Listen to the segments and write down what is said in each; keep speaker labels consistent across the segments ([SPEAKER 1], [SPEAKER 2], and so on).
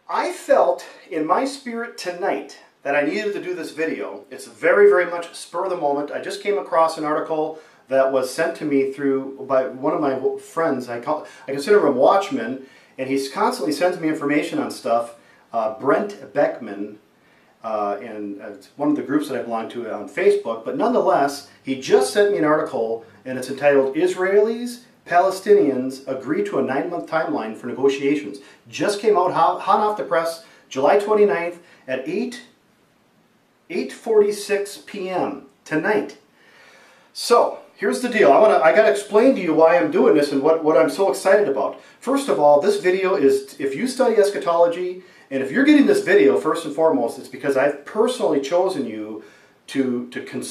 [SPEAKER 1] I felt in my spirit tonight that I needed to do this video. It's very, very much spur of the moment. I just came across an article that was sent to me by one of my friends. I consider him Watchmen, and he constantly sends me information on stuff. Brent Beckman, and it's one of the groups that I belong to on Facebook, but nonetheless, he just sent me an article, and it's entitled, Israelis, Palestinians Agree to a 9-Month Timeline for Negotiations. Just came out hot off the press, July 29th at 8:46 p.m. tonight. So, here's the deal. I got to explain to you why I'm doing this and what I'm so excited about. First of all, this video is, if you study eschatology, and if you're getting this video, first and foremost, it's because I've personally chosen you to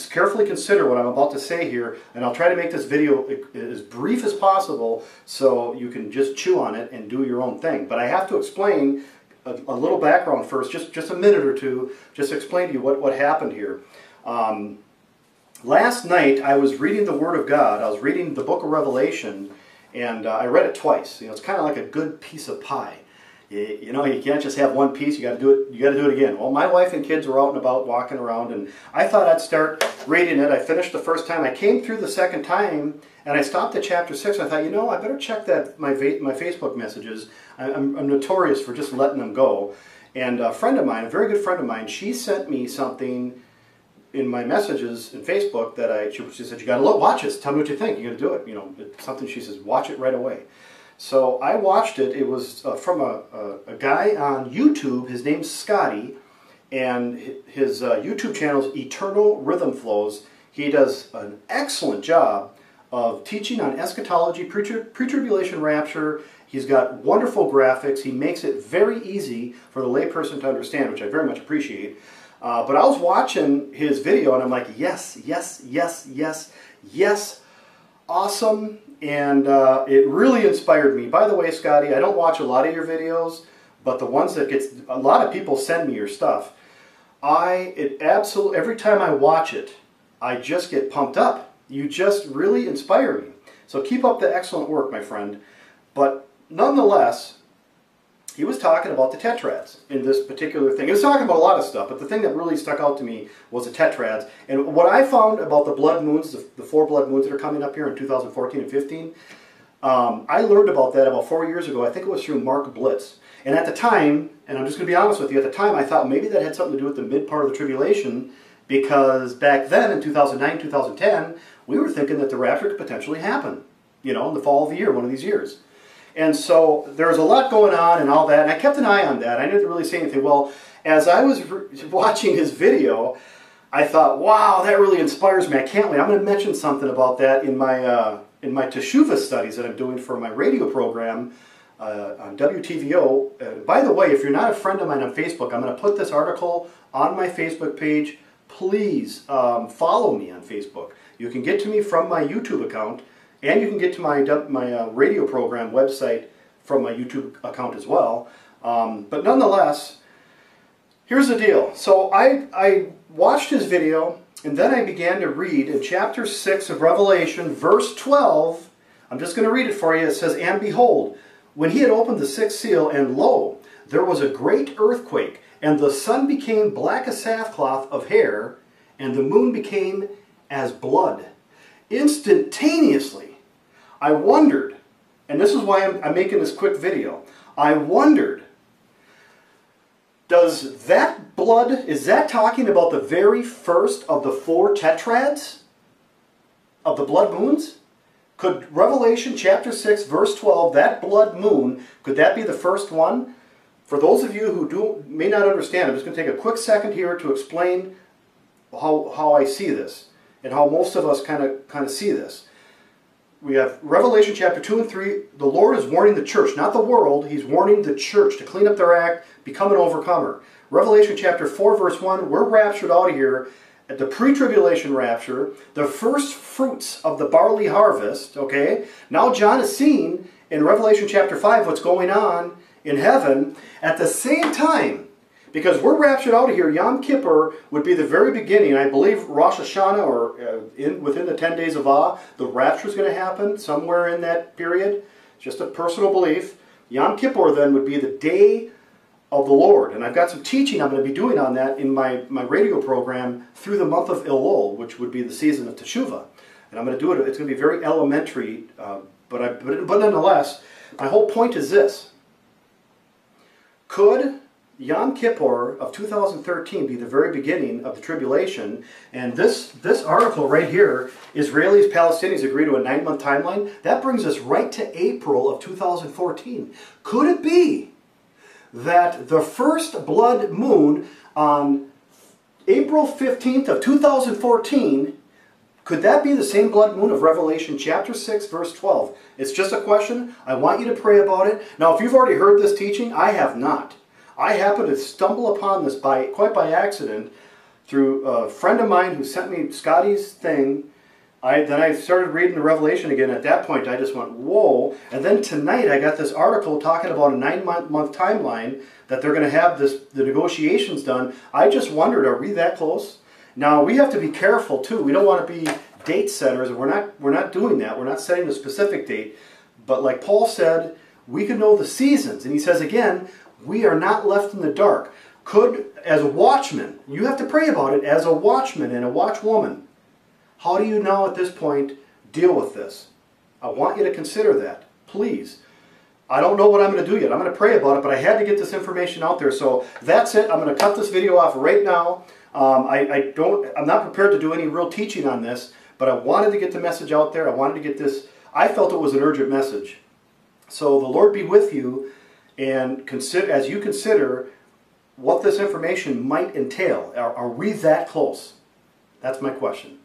[SPEAKER 1] carefully consider what I'm about to say here, and I'll try to make this video as brief as possible so you can just chew on it and do your own thing. But I have to explain a little background first, just a minute or two, just to explain to you what happened here. Last night I was reading the Word of God. I was reading the book of Revelation, and I read it twice. You know, it's kind of like a good piece of pie. You know, you can't just have one piece. You got to do it. You got to do it again. Well, my wife and kids were out and about, walking around, and I thought I'd start reading it. I finished the first time. I came through the second time, and I stopped at chapter 6. I thought, you know, I better check my Facebook messages. I'm notorious for just letting them go. And a friend of mine, a very good friend of mine, she sent me something in my messages in Facebook that she said, you got to watch this. Tell me what you think. You got to do it. You know, it's something she says, watch it right away. So I watched it. It was from a guy on YouTube. His name's Scotty, and his YouTube channel is Eternal Rhythm Flows. He does an excellent job of teaching on eschatology, pre-tribulation rapture. He's got wonderful graphics. He makes it very easy for the layperson to understand, which I very much appreciate. But I was watching his video, and I'm like, yes, yes, yes, yes, yes, awesome. And it really inspired me. By the way, Scotty, I don't watch a lot of your videos, but the ones that a lot of people send me your stuff. Every time I watch it, I just get pumped up. You just really inspire me. So keep up the excellent work, my friend. But nonetheless, he was talking about the tetrads in this particular thing. He was talking about a lot of stuff, but the thing that really stuck out to me was the tetrads. And what I found about the blood moons, the 4 blood moons that are coming up here in 2014 and 15, I learned about that about 4 years ago. I think it was through Mark Blitz. And at the time, and I'm just going to be honest with you, at the time I thought maybe that had something to do with the mid part of the tribulation, because back then in 2009, 2010, we were thinking that the rapture could potentially happen, you know, in the fall of the year, one of these years. And so there was a lot going on and all that, and I kept an eye on that. I didn't really say anything. Well, as I was watching his video, I thought, wow, that really inspires me. I can't wait. I'm going to mention something about that in my Teshuvah studies that I'm doing for my radio program on WTVO. By the way, if you're not a friend of mine on Facebook, I'm going to put this article on my Facebook page. Please follow me on Facebook. You can get to me from my YouTube account, and you can get to my radio program website from my YouTube account as well. But nonetheless, here's the deal. So I watched his video, and then I began to read in chapter 6 of Revelation, verse 12. I'm just going to read it for you. It says, "And behold, when he had opened the 6th seal, and lo, there was a great earthquake, and the sun became black as sackcloth of hair, and the moon became as blood. Instantaneously, I wondered," and this is why I'm making this quick video, I wondered, does that blood, is that talking about the very first of the 4 tetrads of the blood moons? Could Revelation chapter 6 verse 12, that blood moon, could that be the first one? For those of you who may not understand, I'm just going to take a quick second here to explain how I see this, and how most of us kind of see this. We have Revelation chapter 2 and 3. The Lord is warning the church, not the world. He's warning the church to clean up their act, become an overcomer. Revelation chapter 4 verse 1, we're raptured out of here at the pre-tribulation rapture, the first fruits of the barley harvest, okay? Now John is seeing in Revelation chapter 5 what's going on in heaven at the same time. Because we're raptured out of here, Yom Kippur would be the very beginning. I believe Rosh Hashanah, or within the 10 days of Av, the rapture is going to happen somewhere in that period. Just a personal belief. Yom Kippur then would be the day of the Lord. And I've got some teaching I'm going to be doing on that in my radio program through the month of Elul, which would be the season of Teshuvah. And I'm going to do it. It's going to be very elementary, but nonetheless, my whole point is this. Could Yom Kippur of 2013 be the very beginning of the tribulation? And this article right here, Israelis, Palestinians agree to a 9-month timeline, that brings us right to April of 2014. Could it be that the first blood moon on April 15th of 2014, could that be the same blood moon of Revelation chapter 6 verse 12? It's just a question. I want you to pray about it. Now, if you've already heard this teaching, I have not. I happened to stumble upon this quite by accident through a friend of mine who sent me Scotty's thing. Then I started reading the Revelation again. At that point, I just went, whoa. And then tonight, I got this article talking about a 9-month timeline that they're going to have the negotiations done. I just wondered, are we that close? Now, we have to be careful, too. We don't want to be date setters. And we're not doing that. We're not setting a specific date. But like Paul said, we can know the seasons. And he says again, we are not left in the dark. Could, as a watchman, you have to pray about it as a watchman and a watchwoman. How do you now at this point deal with this? I want you to consider that, please. I don't know what I'm going to do yet. I'm going to pray about it, but I had to get this information out there. So that's it. I'm going to cut this video off right now. I'm not prepared to do any real teaching on this, but I wanted to get the message out there. I wanted to get this. I felt it was an urgent message. So the Lord be with you. And as you consider what this information might entail, are we that close? That's my question.